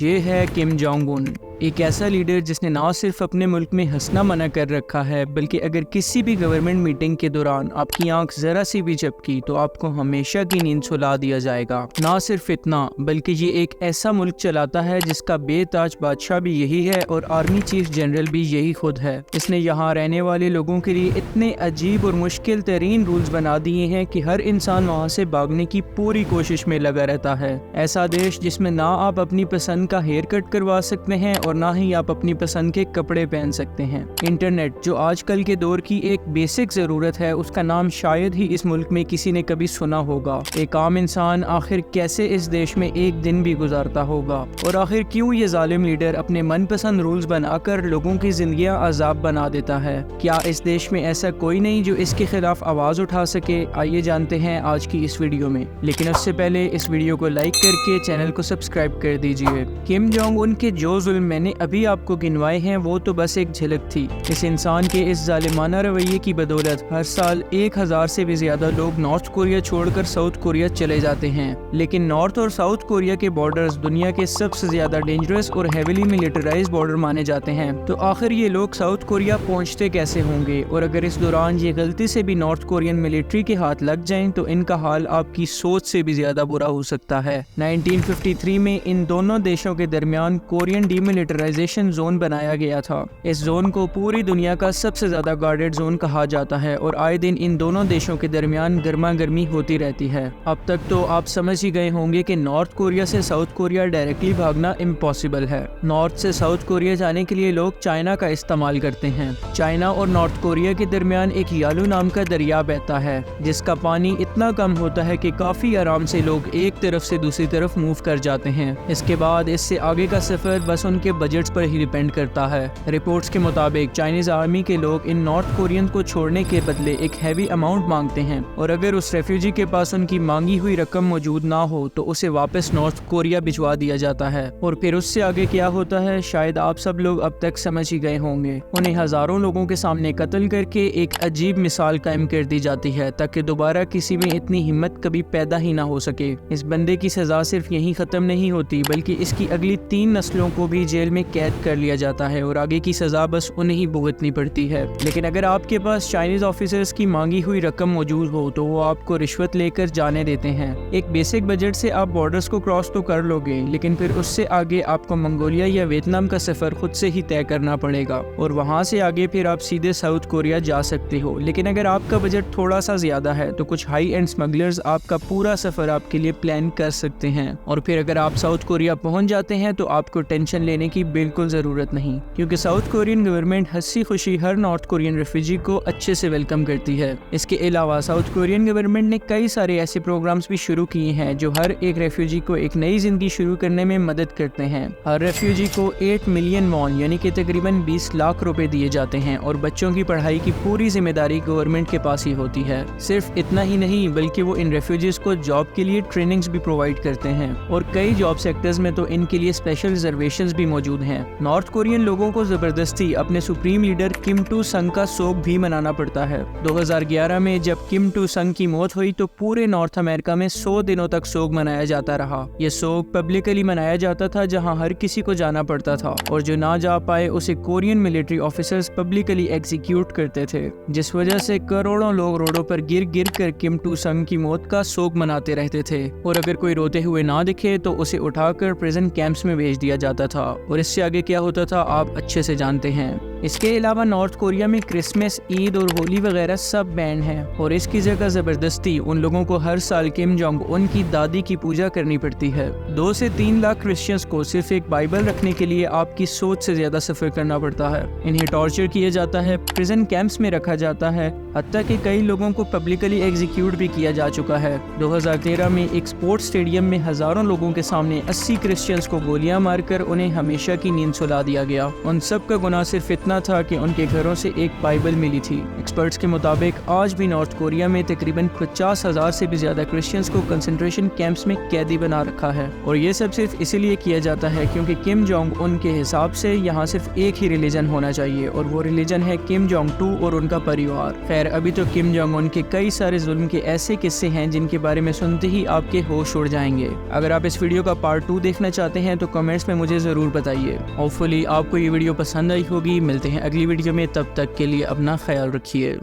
یہ ہے Kim Jong Un, ایک ایسا لیڈر جس نے نہ صرف اپنے ملک میں ہنسنا منع کر رکھا ہے بلکہ اگر کسی بھی گورنمنٹ میٹنگ کے دوران آپ کی آنکھ ذرا سی بھی جھپکی تو آپ کو ہمیشہ کی نیند سلا دیا جائے گا۔ نہ صرف اتنا بلکہ یہ ایک ایسا ملک چلاتا ہے جس کا بے تاج بادشاہ بھی یہی ہے اور آرمی چیف جنرل بھی یہی خود ہے۔ اس نے یہاں رہنے والے لوگوں کے لیے اتنے عجیب اور مشکل ترین رولز بنا دیے ہیں کہ ہر انسان وہاں سے بھاگنے کی پوری کوشش میں لگا رہتا ہے۔ ایسا دیش جس میں نہ آپ اپنی پسند کا ہیئر کٹ کروا سکتے ہیں اور نہ ہی آپ اپنی پسند کے کپڑے پہن سکتے ہیں۔ انٹرنیٹ جو آج کل کے دور کی ایک بیسک ضرورت ہے، اس کا نام شاید ہی اس ملک میں کسی نے کبھی سنا ہوگا۔ ایک عام انسان آخر کیسے اس دیش میں ایک دن بھی گزارتا ہوگا، اور آخر کیوں یہ ظالم لیڈر اپنے من پسند رولز بنا کر لوگوں کی زندگیاں عذاب بنا دیتا ہے؟ کیا اس دیش میں ایسا کوئی نہیں جو اس کے خلاف آواز اٹھا سکے؟ آئیے جانتے ہیں آج کی اس ویڈیو میں، لیکن اس سے پہلے اس ویڈیو کو لائک کر کے چینل کو سبسکرائب کر دیجیے۔ کم جونگ ان کے جو ظلم میں نے ابھی آپ کو گنوائے ہیں وہ تو بس ایک جھلک تھی۔ اس انسان کے اس ظالمانہ رویے کی بدولت ہر سال 1000 سے بھی زیادہ لوگ نارتھ کوریا چھوڑ کر ساؤتھ کوریا چلے جاتے ہیں، لیکن نارتھ اور ساؤتھ کوریا کے بارڈرز دنیا کے سب سے زیادہ ڈینجرس اور ہیویلی ملٹرائز بارڈر مانے جاتے ہیں۔ تو آخر یہ لوگ ساؤتھ کوریا پہنچتے کیسے ہوں گے؟ اور اگر اس دوران یہ غلطی سے بھی نارتھ کورین ملٹری کے ہاتھ لگ جائیں تو ان کا حال آپ کی سوچ سے بھی زیادہ برا ہو سکتا ہے۔ 1953 میں ان دونوں دیشوں کے درمیان کورین ڈی ملٹرائزیشن زون بنایا گیا تھا۔ اس زون کو پوری دنیا کا سب سے زیادہ گارڈڈ زون کہا جاتا ہے اور آئے دن ان دونوں دیشوں کے درمیان گرما گرمی ہوتی رہتی ہے۔ اب تک تو آپ سمجھ ہی گئے ہوں گے کہ نارتھ کوریا سے ساؤتھ کوریا ڈائریکٹلی بھاگنا امپاسبل ہے۔ نارتھ سے ساؤتھ کوریا جانے کے لیے لوگ چائنا کا استعمال کرتے ہیں۔ چائنا اور نارتھ کوریا کے درمیان ایک یالو نام کا دریا بہتا ہے جس کا پانی اتنا کم ہوتا ہے کہ کافی آرام سے لوگ ایک طرف سے دوسری طرف موو کر جاتے ہیں۔ اس کے بعد اس سے آگے کا سفر بس ان کے بجٹس پر ہی ڈیپینڈ کرتا ہے۔ رپورٹس کے مطابق چائنیز آرمی کے لوگ ان نارتھ کورین کو چھوڑنے کے بدلے ایک ہیوی اماؤنٹ مانگتے ہیں، اور اگر اس ریفیوجی کے پاس ان کی مانگی ہوئی رقم موجود نہ ہو تو اسے واپس نارتھ کوریا بھجوا دیا جاتا ہے۔ اور پھر اس سے آگے کیا ہوتا ہے شاید آپ سب لوگ اب تک سمجھ ہی گئے ہوں گے۔ انہیں ہزاروں لوگوں کے سامنے قتل کر کے ایک عجیب مثال قائم کر دی جاتی ہے تاکہ دوبارہ کسی میں اتنی ہمت کبھی پیدا ہی نہ ہو سکے۔ اس بندے کی سزا صرف یہیں ختم نہیں ہوتی بلکہ اس کی اگلی 3 نسلوں کو بھی جیل میں قید کر لیا جاتا ہے اور آگے کی سزا بس انہیں ہی بھگتنی پڑتی ہے۔ لیکن اگر آپ کے پاس چائنیز آفیسرز کی مانگی ہوئی رقم موجود ہو تو وہ آپ کو رشوت لے کر جانے دیتے ہیں۔ ایک بیسک بجٹ سے آپ بارڈرز کو کراس تو کر لو گے، لیکن پھر اس سے آگے آپ کو منگولیا یا ویتنام کا سفر خود سے ہی طے کرنا پڑے گا، اور وہاں سے آگے پھر آپ سیدھے ساؤتھ کوریا جا سکتے ہو۔ لیکن اگر آپ کا بجٹ تھوڑا سا زیادہ ہے تو کچھ ہائی اینڈ اسمگلرز آپ کا پورا سفر آپ کے لیے پلان کر سکتے ہیں، اور پھر اگر آپ ساؤتھ کوریا پہنچ جاتے ہیں تو آپ کو ٹینشن لینے کی بالکل ضرورت نہیں، کیونکہ ساؤتھ کورین گورنمنٹ ہنسی خوشی ہر نارتھ کورین ریفیوجی کو اچھے سے ویلکم کرتی ہے۔ اس کے علاوہ ساؤتھ کورین گورنمنٹ نے کئی سارے ایسے پروگرامز بھی شروع کیے ہیں جو ہر ایک ریفیوجی کو ایک نئی زندگی شروع کرنے میں مدد کرتے ہیں۔ ہر ریفیوجی کو 8 ملین وون یعنی کہ تقریباً 20 لاکھ روپے دیے جاتے ہیں، اور بچوں کی پڑھائی کی پوری ذمہ داری گورنمنٹ کے پاس ہی ہوتی ہے۔ صرف اتنا ہی نہیں بلکہ وہ ان ریفیوجیز کو جاب کے لیے ٹریننگز بھی پرووائڈ کرتے ہیں، اور کئی جاب سیکٹرز میں تو ان کے لیے اسپیشل ریزرویشنز بھی موجود ہیں۔ نارتھ کورین لوگوں کو زبردستی اپنے سپریم لیڈر کم ٹو سنگ کا سوگ بھی منانا پڑتا ہے۔ 2011 میں جب کم ٹو سنگ کی موت ہوئی تو پورے نارتھ امریکہ میں 100 دنوں تک سوگ منایا جاتا رہا۔ یہ سوگ پبلکلی منایا جاتا تھا جہاں ہر کسی کو جانا پڑتا تھا، اور جو نہ جا پائے اسے Korean military officers publicly execute کرتے تھے، جس وجہ سے کروڑوں لوگ روڈوں پر گر گر کر کم ٹو سنگ کی موت کا سوگ مناتے رہتے تھے، اور اگر کوئی روتے ہوئے نہ دکھے تو اسے اٹھا کر پریزن کیمپس میں بھیج دیا جاتا تھا، اور اس سے آگے کیا ہوتا تھا آپ اچھے سے جانتے ہیں۔ اس کے علاوہ نارتھ کوریا میں کرسمس، عید اور ہولی وغیرہ سب بینڈ ہیں، اور اس کی جگہ زبردستی ان لوگوں کو ہر سال کم جونگ ان کی دادی کی پوجا کرنی پڑتی ہے۔ 2 سے 3 لاکھ کرسچنز کو صرف ایک بائبل رکھنے کے لیے آپ کی سوچ سے زیادہ سفر کرنا پڑتا ہے۔ انہیں ٹارچر کیا جاتا ہے، پریزن کیمپس میں رکھا جاتا ہے، حتیٰ کہ کئی لوگوں کو پبلکلی ایگزیکیوٹ بھی کیا جا چکا ہے۔ 2013 میں ایک سپورٹس اسٹیڈیم میں ہزاروں لوگوں کے سامنے 80 کرسچنز کو گولیاں مار کر انہیں ہمیشہ کی نیند سلا دیا گیا۔ ان سب کا گناہ صرف اتنا سنا تھا کہ ان کے گھروں سے ایک بائبل ملی تھی۔ ایکسپرٹس کے مطابق آج بھی نارتھ کوریا میں تقریباً 50,000 سے بھی زیادہ کرسچنز کو کنسنٹریشن کیمپس میں قیدی بنا رکھا ہے، اور یہ سب صرف اسی لیے کیا جاتا ہے کیونکہ کم جونگ ان کے حساب سے یہاں صرف ایک ہی ریلیجن ہونا چاہیے، اور وہ ریلیجن ہے کم جونگ 2 اور ان کا پریوار۔ خیر، ابھی تو کم جونگ ان کے کئی سارے ظلم کے ایسے قصے ہیں جن کے بارے میں سنتے ہی آپ کے ہوش اڑ جائیں گے۔ اگر آپ اس ویڈیو کا پارٹ 2 دیکھنا چاہتے ہیں تو کمنٹس میں مجھے ضرور بتائیے۔ ہوپ فلی آپ کو یہ ویڈیو پسند آئی ہوگی۔ ملتے ہیں اگلی ویڈیو میں، تب تک کے لیے اپنا خیال رکھیے۔